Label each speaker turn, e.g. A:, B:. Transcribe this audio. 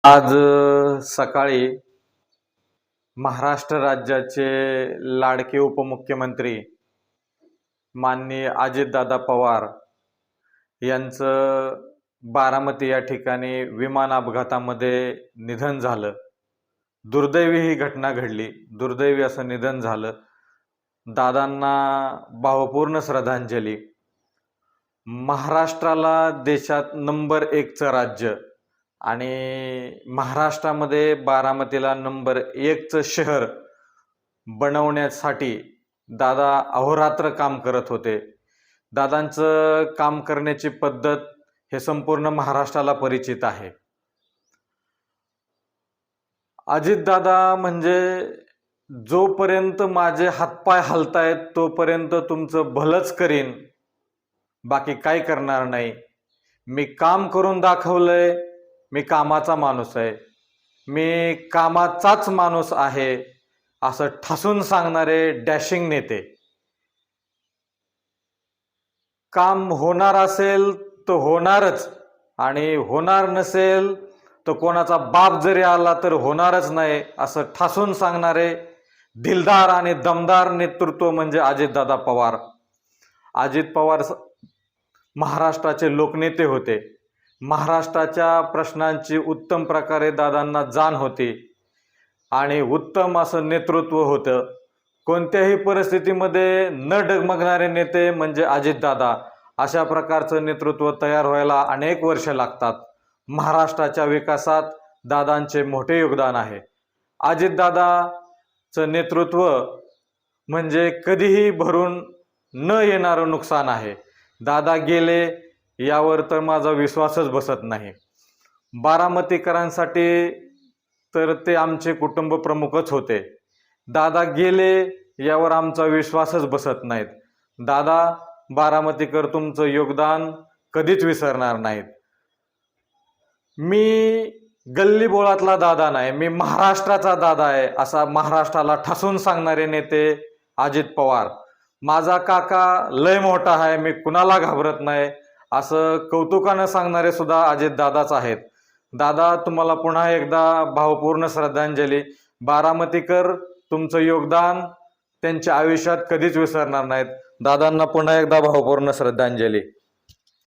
A: आज सकाळी महाराष्ट्र राज्याचे लाडके उपमुख्यमंत्री माननीय अजितदादा पवार यांचं बारामती या ठिकाणी विमान अपघातामध्ये निधन झालं. दुर्दैवी ही घटना घडली. दुर्दैवी असं निधन झालं. दादांना भावपूर्ण श्रद्धांजली. महाराष्ट्राला देशात नंबर 1चं राज्य आणि महाराष्ट्रामध्ये बारामतीला नंबर 1चं शहर बनवण्यासाठी दादा अहोरात्र काम करत होते. दादांचं काम करण्याची पद्धत हे संपूर्ण महाराष्ट्राला परिचित आहे. अजितदादा म्हणजे जोपर्यंत माझे हातपाय हलतायत तोपर्यंत तुमचं भलंच करीन, बाकी काय करणार नाही. मी काम करून दाखवलंय. मी कामाचा माणूस आहे. मी कामाचाच माणूस आहे असं ठासून सांगणारे डॅशिंग नेते. काम होणार असेल तर होणारच आणि होणार नसेल तर कोणाचा बाप जरी आला तर होणारच नाही असं ठासून सांगणारे दिलदार आणि दमदार नेतृत्व म्हणजे अजितदादा पवार. अजित पवार महाराष्ट्राचे लोकनेते होते. महाराष्ट्राच्या प्रश्नांची उत्तम प्रकारे दादांना जाण होती आणि उत्तम असं नेतृत्व होतं. कोणत्याही परिस्थितीमध्ये न डगमगणारे नेते म्हणजे अजितदादा. अशा प्रकारचं नेतृत्व तयार व्हायला अनेक वर्ष लागतात. महाराष्ट्राच्या विकासात दादांचे मोठे योगदान आहे. अजितदादाचं नेतृत्व म्हणजे कधीही भरून न येणारं नुकसान आहे. दादा गेले यावर तर माझा विश्वासच बसत नाही. बारामतीकरांसाठी तर ते आमचे कुटुंब प्रमुखच होते. दादा गेले यावर आमचा विश्वासच बसत नाहीत. दादा बारामतीकर तुमचं योगदान कधीच विसरणार नाहीत. मी गल्ली बोळातला दादा नाही, मी महाराष्ट्राचा दादा आहे असा महाराष्ट्राला ठासून सांगणारे नेते अजित पवार. माझा काका लय मोठा आहे, मी कुणाला घाबरत नाही असं कौतुकानं सांगणारे सुद्धा अजितदादाच आहेत. दादा तुम्हाला पुन्हा एकदा भावपूर्ण श्रद्धांजली. बारामतीकर तुमचं योगदान त्यांच्या आयुष्यात कधीच विसरणार नाहीत. दादांना पुन्हा एकदा भावपूर्ण श्रद्धांजली.